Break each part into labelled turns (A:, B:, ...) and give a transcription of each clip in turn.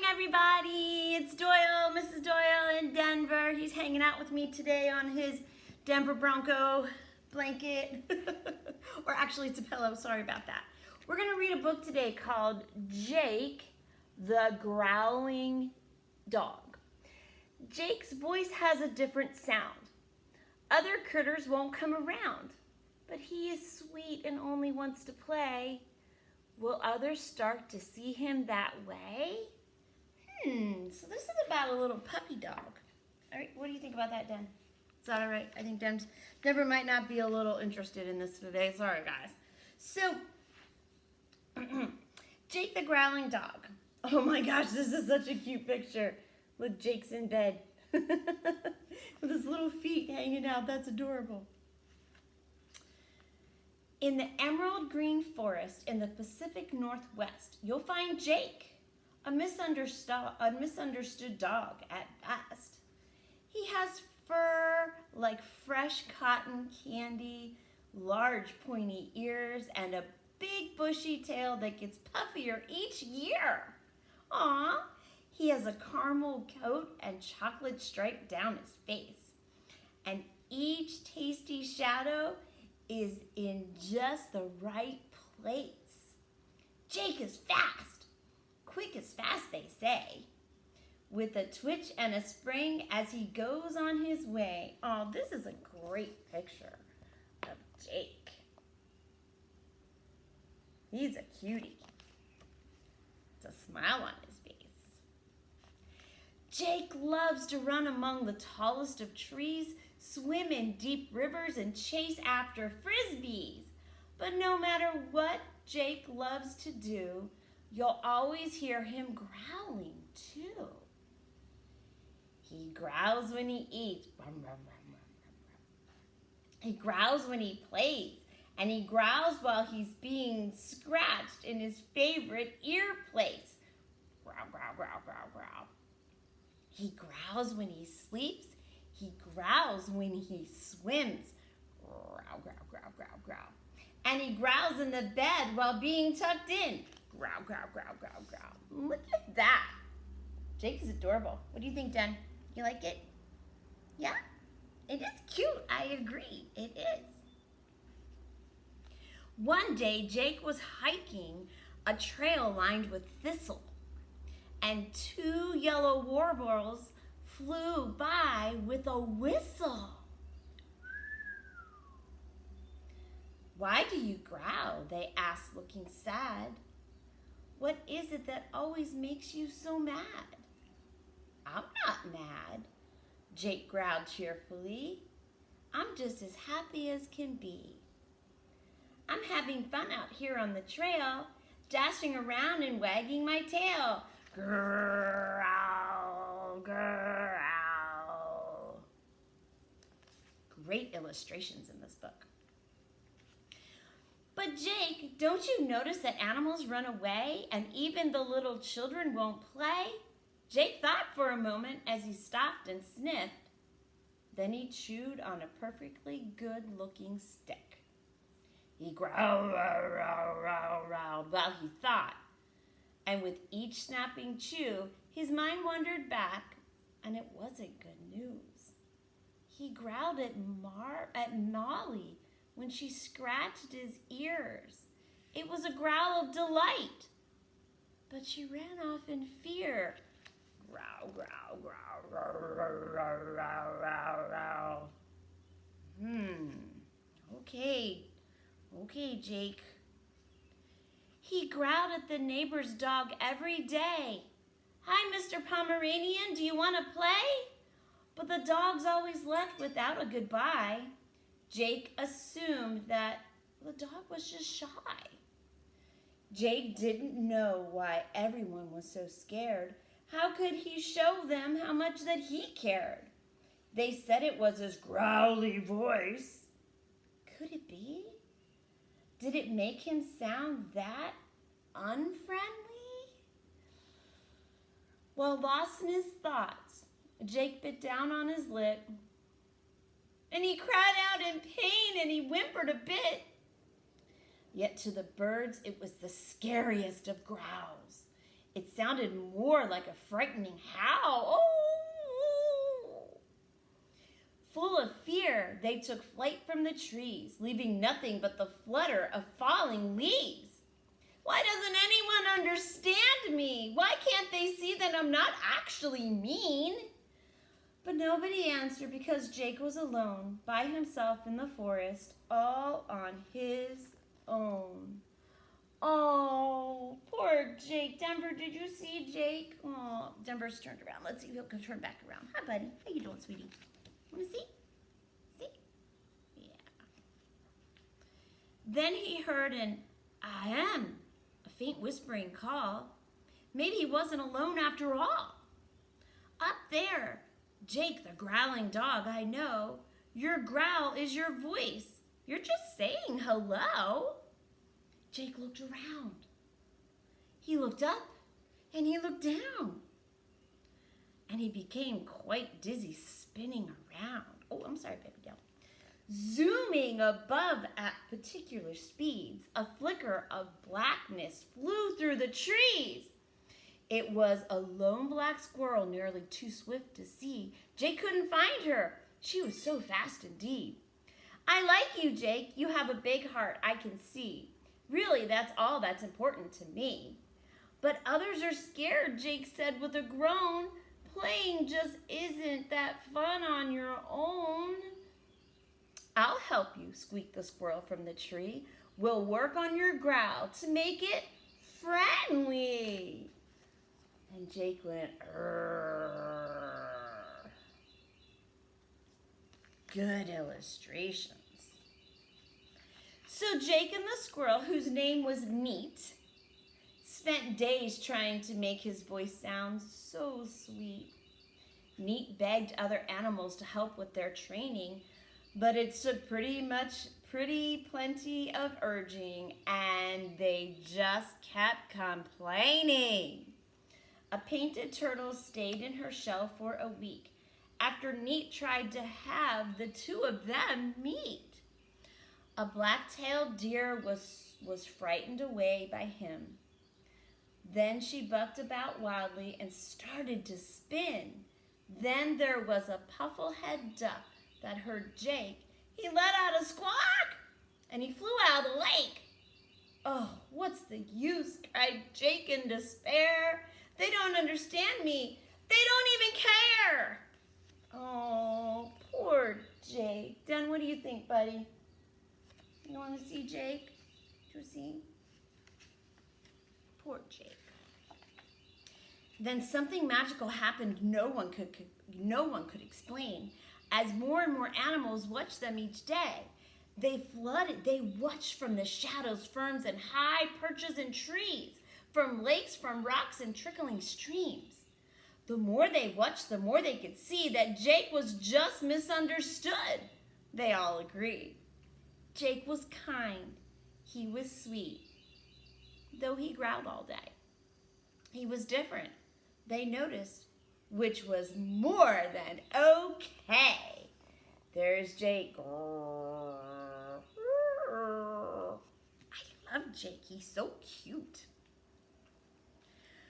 A: everybody. It's Doyle, Mrs. Doyle in Denver. He's hanging out with me today on his Denver Bronco blanket. Or actually, it's a pillow. Sorry about that. We're going to read a book today called Jake the Growling Dog. Jake's voice has a different sound. Other critters won't come around, but he is sweet and only wants to play. Will others start to see him that way? So this is about a little puppy dog. All right, what do you think about that, Den? Is that all right? I think Denver might not be a little interested in this today. Sorry, guys. So, Jake the Growling Dog. Oh my gosh, this is such a cute picture. Look, Jake's in bed with his little feet hanging out. That's adorable. In the emerald green forest in the Pacific Northwest, you'll find Jake, a misunderstood dog at best. He has fur like fresh cotton candy, large pointy ears, and a big bushy tail that gets puffier each year. Aww, he has a caramel coat and chocolate stripe down his face. And each tasty shadow is in just the right place. Jake is fast, quick as fast they say, with a twitch and a spring as he goes on his way. Oh, this is a great picture of Jake. He's a cutie. It's a smile on his face. Jake loves to run among the tallest of trees, swim in deep rivers, and chase after frisbees. But no matter what Jake loves to do, you'll always hear him growling too. He growls when he eats. He growls when he plays. And he growls while he's being scratched in his favorite ear place. Growl, growl, growl, growl, growl. He growls when he sleeps. He growls when he swims. Growl, growl, growl, growl, growl. And he growls in the bed while being tucked in. Growl, growl, growl, growl, growl. Look at that. Jake is adorable. What do you think, Den? You like it? Yeah? It is cute. I agree. It is. One day, Jake was hiking a trail lined with thistle, and two yellow warblers flew by with a whistle. Why do you growl? They asked, looking sad. What is it that always makes you so mad? I'm not mad, Jake growled cheerfully. I'm just as happy as can be. I'm having fun out here on the trail, dashing around and wagging my tail. Growl, growl. Great illustrations in this book. But Jake, don't you notice that animals run away and even the little children won't play? Jake thought for a moment as he stopped and sniffed. Then he chewed on a perfectly good-looking stick. He growled, while he thought. And with each snapping chew, his mind wandered back, and it wasn't good news. He growled at Molly when she scratched his ears. It was a growl of delight, but she ran off in fear. Growl, growl, growl, growl, growl, growl, growl. Okay, Jake. He growled at the neighbor's dog every day. Hi, Mr. Pomeranian, do you want to play? But the dogs always left without a goodbye. Jake assumed that the dog was just shy. Jake didn't know why everyone was so scared. How could he show them how much that he cared? They said it was his growly voice. Could it be? Did it make him sound that unfriendly? Well, lost in his thoughts, Jake bit down on his lip, and he cried out in pain, and he whimpered a bit. Yet to the birds, it was the scariest of growls. It sounded more like a frightening howl. Oh! Full of fear, they took flight from the trees, leaving nothing but the flutter of falling leaves. Why doesn't anyone understand me? Why can't they see that I'm not actually mean? But nobody answered because Jake was alone, by himself in the forest, all on his own. Oh, poor Jake. Denver, did you see Jake? Oh, Denver's turned around. Let's see if he'll turn back around. Hi, buddy. How you doing, sweetie? Want to see? See? Yeah. Then he heard an "I am," a faint whispering call. Maybe he wasn't alone after all. Up there, Jake, the growling dog, I know. Your growl is your voice. You're just saying hello. Jake looked around. He looked up and he looked down. And he became quite dizzy, spinning around. Oh, I'm sorry, baby doll. Zooming above at particular speeds, a flicker of blackness flew through the trees. It was a lone black squirrel, nearly too swift to see. Jake couldn't find her. She was so fast indeed. I like you, Jake. You have a big heart, I can see. Really, that's all that's important to me. But others are scared, Jake said with a groan. Playing just isn't that fun on your own. I'll help you, squeaked the squirrel from the tree. We'll work on your growl to make it friendly. And Jake went, "Urgh." Good illustrations. So Jake and the squirrel, whose name was Neat, spent days trying to make his voice sound so sweet. Neat begged other animals to help with their training, but it took plenty of urging, and they just kept complaining. A painted turtle stayed in her shell for a week after Neat tried to have the two of them meet. A black-tailed deer was frightened away by him. Then she bucked about wildly and started to spin. Then there was a puffle-head duck that heard Jake. He let out a squawk, and he flew out of the lake. Oh, what's the use, cried Jake in despair. They don't understand me. They don't even care. Oh, poor Jake. Den, what do you think, buddy? You want to see Jake? Do you see? Poor Jake. Then something magical happened no one could explain. As more and more animals watched them each day, they watched from the shadows, ferns, and high perches and trees, from lakes, from rocks, and trickling streams. The more they watched, the more they could see that Jake was just misunderstood. They all agreed. Jake was kind. He was sweet, though he growled all day. He was different, they noticed, which was more than okay. There's Jake. I love Jake. He's so cute.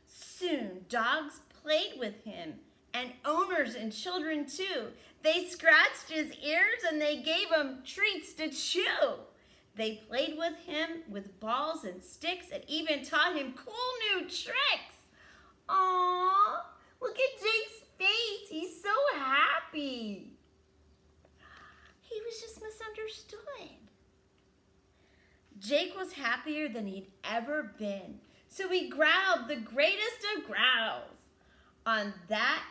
A: Soon, dogs played with him, and owners and children too. They scratched his ears and they gave him treats to chew. They played with him with balls and sticks and even taught him cool new tricks. Aww, look at Jake's face. He's so happy. He was just misunderstood. Jake was happier than he'd ever been, so he growled the greatest of growls on that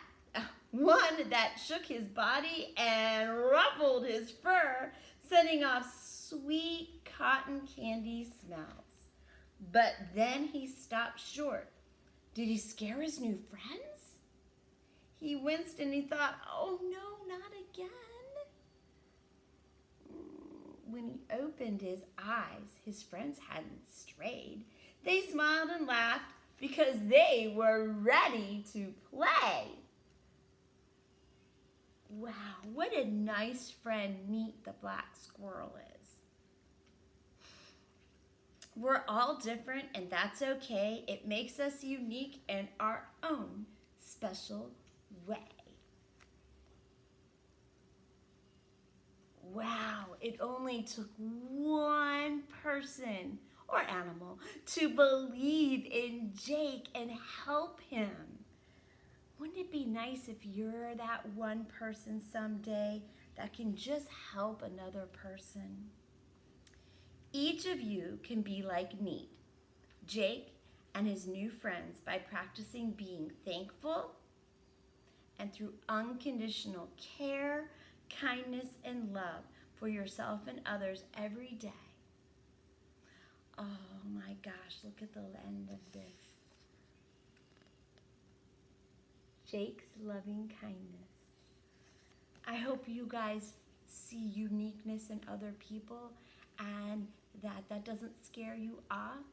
A: one that shook his body and ruffled his fur, setting off sweet cotton candy smells. But then he stopped short. Did he scare his new friends? He winced and he thought, oh no, not again. When he opened his eyes, his friends hadn't strayed. They smiled and laughed because they were ready to play. Wow, what a nice friend Neat the black squirrel is. We're all different, and that's okay. It makes us unique in our own special way. Wow, it only took one person or animal to believe in Jake and help him. Wouldn't it be nice if you're that one person someday that can just help another person? Each of you can be like Neat, Jake, and his new friends by practicing being thankful and through unconditional care, kindness, and love for yourself and others every day. Oh my gosh, look at the end of this. Jake's loving kindness. I hope you guys see uniqueness in other people and that doesn't scare you off.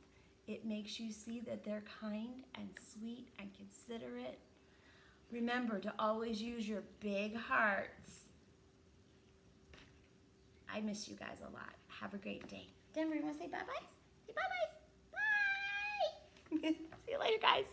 A: It makes you see that they're kind and sweet and considerate. Remember to always use your big hearts. I miss you guys a lot. Have a great day. Denver, you want to say bye-bye? Say bye-bye. Bye! See you later, guys.